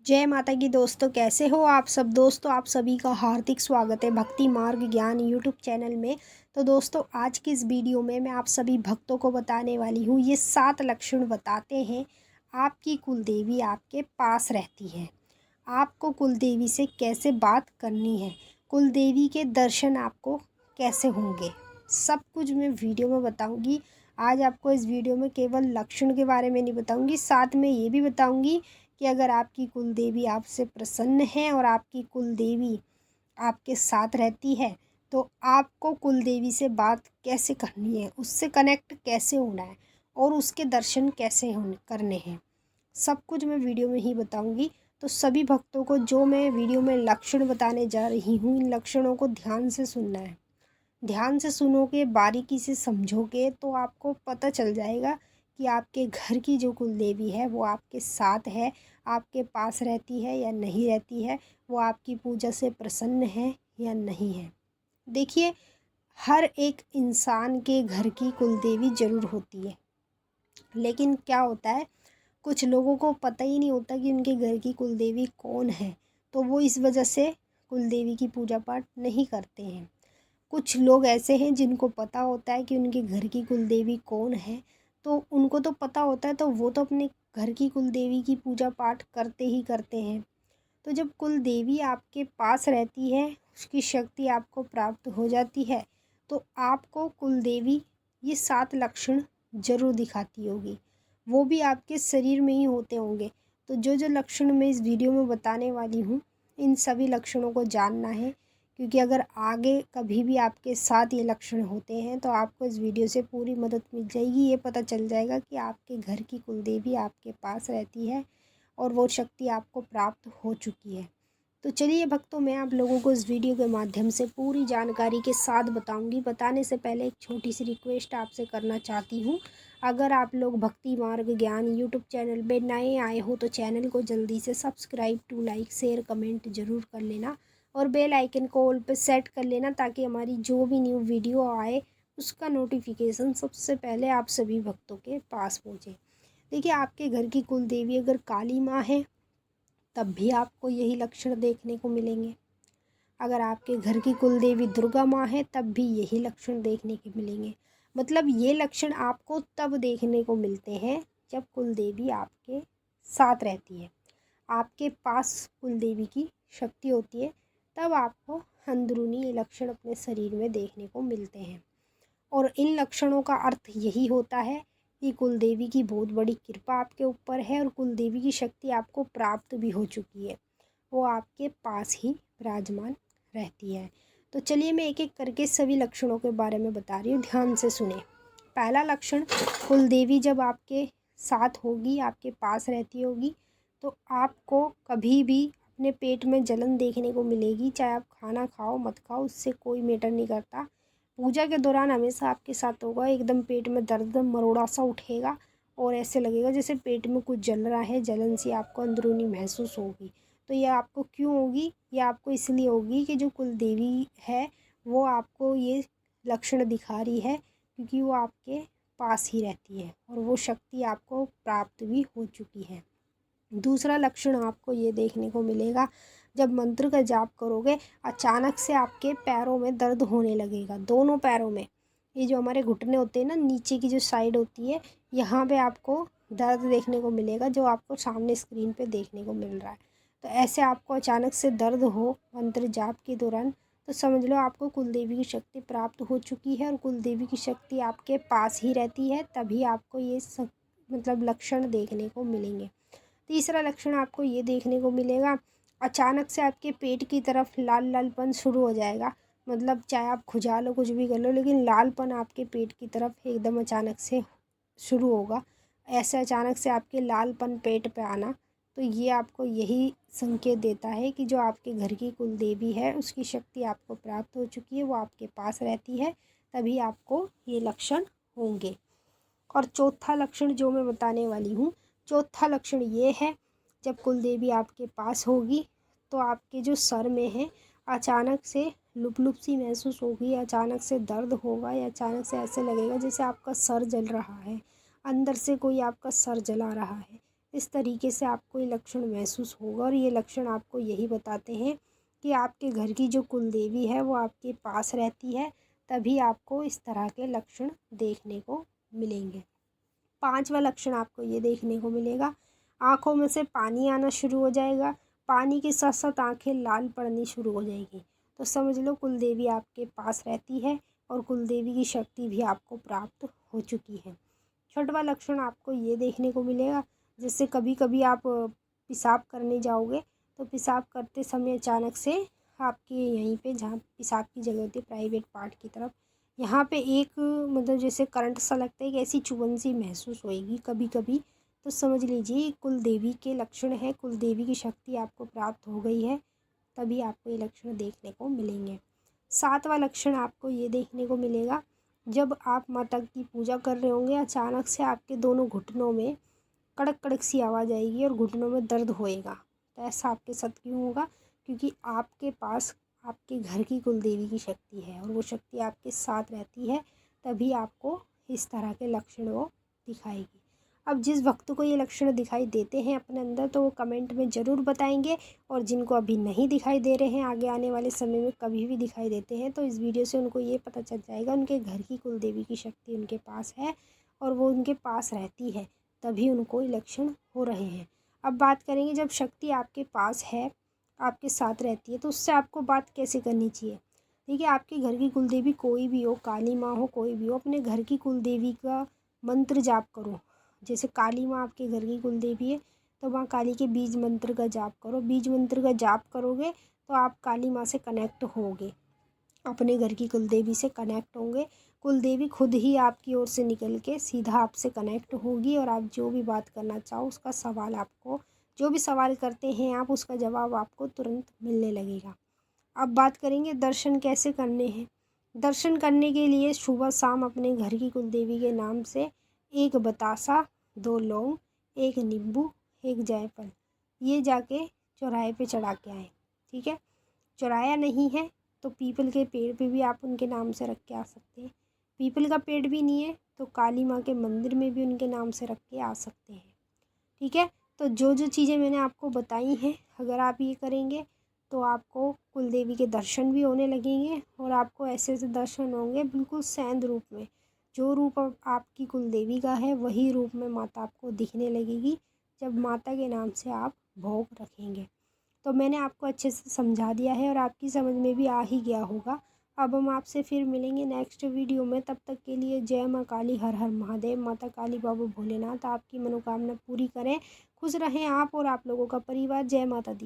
जय माता की दोस्तों, कैसे हो आप सब। दोस्तों, आप सभी का हार्दिक स्वागत है भक्ति मार्ग ज्ञान यूट्यूब चैनल में। तो दोस्तों, आज की इस वीडियो में मैं आप सभी भक्तों को बताने वाली हूँ, ये 7 लक्षण बताते हैं आपकी कुलदेवी आपके पास रहती है। आपको कुलदेवी से कैसे बात करनी है, कुलदेवी के दर्शन आपको कैसे होंगे, सब कुछ मैं वीडियो में बताऊंगी। आज आपको इस वीडियो में केवल लक्षण के बारे में नहीं बताऊंगी, साथ में ये भी बताऊंगी कि अगर आपकी कुलदेवी आपसे प्रसन्न है और आपकी कुलदेवी आपके साथ रहती है तो आपको कुलदेवी से बात कैसे करनी है, उससे कनेक्ट कैसे होना है और उसके दर्शन कैसे करने हैं, सब कुछ मैं वीडियो में ही बताऊंगी। तो सभी भक्तों को जो मैं वीडियो में लक्षण बताने जा रही हूँ, इन लक्षणों को ध्यान से सुनना है। ध्यान से सुनोगे, बारीकी से समझोगे तो आपको पता चल जाएगा कि आपके घर की जो कुलदेवी है वो आपके साथ है, आपके पास रहती है या नहीं रहती है, वो आपकी पूजा से प्रसन्न है या नहीं है। देखिए, हर एक इंसान के घर की कुलदेवी ज़रूर होती है, लेकिन क्या होता है, कुछ लोगों को पता ही नहीं होता कि उनके घर की कुलदेवी कौन है, तो वो इस वजह से कुलदेवी की पूजा पाठ नहीं करते हैं। कुछ लोग ऐसे हैं जिनको पता होता है कि उनके घर की कुलदेवी कौन है, तो उनको तो पता होता है, तो वो तो अपने घर की कुलदेवी की पूजा पाठ करते ही करते हैं। तो जब कुलदेवी आपके पास रहती है, उसकी शक्ति आपको प्राप्त हो जाती है, तो आपको कुलदेवी ये 7 लक्षण जरूर दिखाती होगी। वो भी आपके शरीर में ही होते होंगे। तो जो जो लक्षण मैं इस वीडियो में बताने वाली हूँ, इन सभी लक्षणों को जानना है, क्योंकि अगर आगे कभी भी आपके साथ ये लक्षण होते हैं तो आपको इस वीडियो से पूरी मदद मिल जाएगी। ये पता चल जाएगा कि आपके घर की कुलदेवी आपके पास रहती है और वो शक्ति आपको प्राप्त हो चुकी है। तो चलिए भक्तों, मैं आप लोगों को इस वीडियो के माध्यम से पूरी जानकारी के साथ बताऊंगी। बताने से पहले एक छोटी सी रिक्वेस्ट आपसे करना चाहती हूँ। अगर आप लोग भक्ति मार्ग ज्ञान यूट्यूब चैनल में नए आए हो तो चैनल को जल्दी से subscribe to like share comment ज़रूर कर लेना और बेल आइकन को ऑल पे सेट कर लेना, ताकि हमारी जो भी न्यू वीडियो आए उसका नोटिफिकेशन सबसे पहले आप सभी भक्तों के पास पहुँचे। देखिए, आपके घर की कुलदेवी अगर काली माँ है तब भी आपको यही लक्षण देखने को मिलेंगे। अगर आपके घर की कुलदेवी दुर्गा माँ है तब भी यही लक्षण देखने के मिलेंगे। मतलब ये लक्षण आपको तब देखने को मिलते हैं जब कुलदेवी आपके साथ रहती है, आपके पास कुलदेवी की शक्ति होती है, तब आपको अंदरूनी ये लक्षण अपने शरीर में देखने को मिलते हैं। और इन लक्षणों का अर्थ यही होता है कि कुलदेवी की बहुत बड़ी कृपा आपके ऊपर है और कुलदेवी की शक्ति आपको प्राप्त भी हो चुकी है, वो आपके पास ही विराजमान रहती है। तो चलिए, मैं एक एक करके सभी लक्षणों के बारे में बता रही हूँ, ध्यान से सुने। पहला लक्षण, कुलदेवी जब आपके साथ होगी, आपके पास रहती होगी, तो आपको कभी भी अपने पेट में जलन देखने को मिलेगी। चाहे आप खाना खाओ मत खाओ, उससे कोई मैटर नहीं करता। पूजा के दौरान हमेशा आपके साथ होगा। एकदम पेट में दर्द मरोड़ा सा उठेगा और ऐसे लगेगा जैसे पेट में कुछ जल रहा है, जलन सी आपको अंदरूनी महसूस होगी। तो ये आपको क्यों होगी? ये आपको इसलिए होगी कि जो कुलदेवी है वो आपको ये लक्षण दिखा रही है, क्योंकि वो आपके पास ही रहती है और वो शक्ति आपको प्राप्त भी हो चुकी है। दूसरा लक्षण आपको ये देखने को मिलेगा, जब मंत्र का जाप करोगे अचानक से आपके पैरों में दर्द होने लगेगा, दोनों पैरों में। ये जो हमारे घुटने होते हैं ना, नीचे की जो साइड होती है, यहाँ पे आपको दर्द देखने को मिलेगा, जो आपको सामने स्क्रीन पे देखने को मिल रहा है। तो ऐसे आपको अचानक से दर्द हो मंत्र जाप के दौरान, तो समझ लो आपको कुलदेवी की शक्ति प्राप्त हो चुकी है और कुलदेवी की शक्ति आपके पास ही रहती है, तभी आपको ये सब मतलब लक्षण देखने को मिलेंगे। तीसरा लक्षण आपको ये देखने को मिलेगा, अचानक से आपके पेट की तरफ लाल लालपन शुरू हो जाएगा। मतलब चाहे आप खुजा लो कुछ भी कर लो, लेकिन लालपन आपके पेट की तरफ एकदम अचानक से शुरू होगा। ऐसे अचानक से आपके लालपन पेट पे आना, तो ये आपको यही संकेत देता है कि जो आपके घर की कुलदेवी है उसकी शक्ति आपको प्राप्त हो चुकी है, वो आपके पास रहती है, तभी आपको ये लक्षण होंगे। और चौथा लक्षण जो मैं बताने वाली हूँ, चौथा लक्षण ये है, जब कुलदेवी आपके पास होगी तो आपके जो सर में है अचानक से लुप लुप सी महसूस होगी, अचानक से दर्द होगा या अचानक से ऐसे लगेगा जैसे आपका सर जल रहा है, अंदर से कोई आपका सर जला रहा है। इस तरीके से आपको ये लक्षण महसूस होगा और ये लक्षण आपको यही बताते हैं कि आपके घर की जो कुल देवी है वो आपके पास रहती है, तभी आपको इस तरह के लक्षण देखने को मिलेंगे। 5वां लक्षण आपको ये देखने को मिलेगा, आँखों में से पानी आना शुरू हो जाएगा, पानी के साथ साथ आँखें लाल पड़नी शुरू हो जाएगी। तो समझ लो कुल देवी आपके पास रहती है और कुल देवी की शक्ति भी आपको प्राप्त हो चुकी है। 6वां लक्षण आपको ये देखने को मिलेगा, जैसे कभी कभी आप पेशाब करने जाओगे तो पेशाब करते समय अचानक से आपके यहीं पे जहाँ पेशाब की जगह होती है प्राइवेट पार्ट की तरफ, यहाँ पे एक मतलब जैसे करंट सा लगता है कि ऐसी चुभन सी महसूस होएगी कभी कभी, तो समझ लीजिए कुल देवी के लक्षण है, कुल देवी की शक्ति आपको प्राप्त हो गई है, तभी आपको ये लक्षण देखने को मिलेंगे। 7वां लक्षण आपको ये देखने को मिलेगा, जब आप माता की पूजा कर रहे होंगे अचानक से आपके दोनों घुटनों में कड़क कड़क सी आवाज़ आएगी और घुटनों में दर्द होएगा। तो ऐसा आपके साथ क्यों होगा? क्योंकि आपके पास आपके घर की कुल देवी की शक्ति है और वो शक्ति आपके साथ रहती है, तभी आपको इस तरह के लक्षण वो दिखाएगी। अब जिस भक्त को ये लक्षण दिखाई देते हैं अपने अंदर, तो वो कमेंट में ज़रूर बताएंगे, और जिनको अभी नहीं दिखाई दे रहे हैं, आगे आने वाले समय में कभी भी दिखाई देते हैं, तो इस वीडियो से उनको ये पता चल जाएगा उनके घर की कुल देवी की शक्ति उनके पास है और वो उनके पास रहती है, तभी उनको ये लक्षण हो रहे हैं। अब बात करेंगे, जब शक्ति आपके पास है, आपके साथ रहती है, तो उससे आपको बात कैसे करनी चाहिए। देखिए, आपके घर की कुल देवी कोई भी हो, काली माँ हो, कोई भी हो, अपने घर की कुल देवी का मंत्र जाप करो। जैसे काली माँ आपके घर की कुल देवी है, तो माँ काली के बीज मंत्र का जाप करो। बीज मंत्र का जाप करोगे तो आप काली माँ से कनेक्ट होगे, अपने घर की कुल देवी से कनेक्ट होंगे। कुल देवी खुद ही आपकी ओर से निकल के सीधा आपसे कनेक्ट होगी और आप जो भी बात करना चाहो उसका सवाल आपको, जो भी सवाल करते हैं आप, उसका जवाब आपको तुरंत मिलने लगेगा। अब बात करेंगे दर्शन कैसे करने हैं। दर्शन करने के लिए सुबह शाम अपने घर की कुल देवी के नाम से 1 बतासा, 2 लौंग, 1 नींबू, 1 जायफल, ये जाके चौराहे पे चढ़ा के आएँ। ठीक है, चौराया नहीं है तो पीपल के पेड़ पे भी आप उनके नाम से रख के आ सकते हैं। पीपल का पेड़ भी नहीं है तो काली माँ के मंदिर में भी उनके नाम से रख के आ सकते हैं। ठीक है, तो जो जो चीज़ें मैंने आपको बताई हैं, अगर आप ये करेंगे तो आपको कुल देवी के दर्शन भी होने लगेंगे और आपको ऐसे ऐसे दर्शन होंगे बिल्कुल सैंध रूप में। जो रूप अब आपकी कुल देवी का है वही रूप में माता आपको दिखने लगेगी जब माता के नाम से आप भोग रखेंगे। तो मैंने आपको अच्छे से समझा दिया है और आपकी समझ में भी आ ही गया होगा। अब हम आपसे फिर मिलेंगे नेक्स्ट वीडियो में, तब तक के लिए जय माँ काली, हर हर महादेव। माता काली, बाबा भोलेनाथ आपकी मनोकामना पूरी करें। खुश रहें आप और आप लोगों का परिवार। जय माता दी।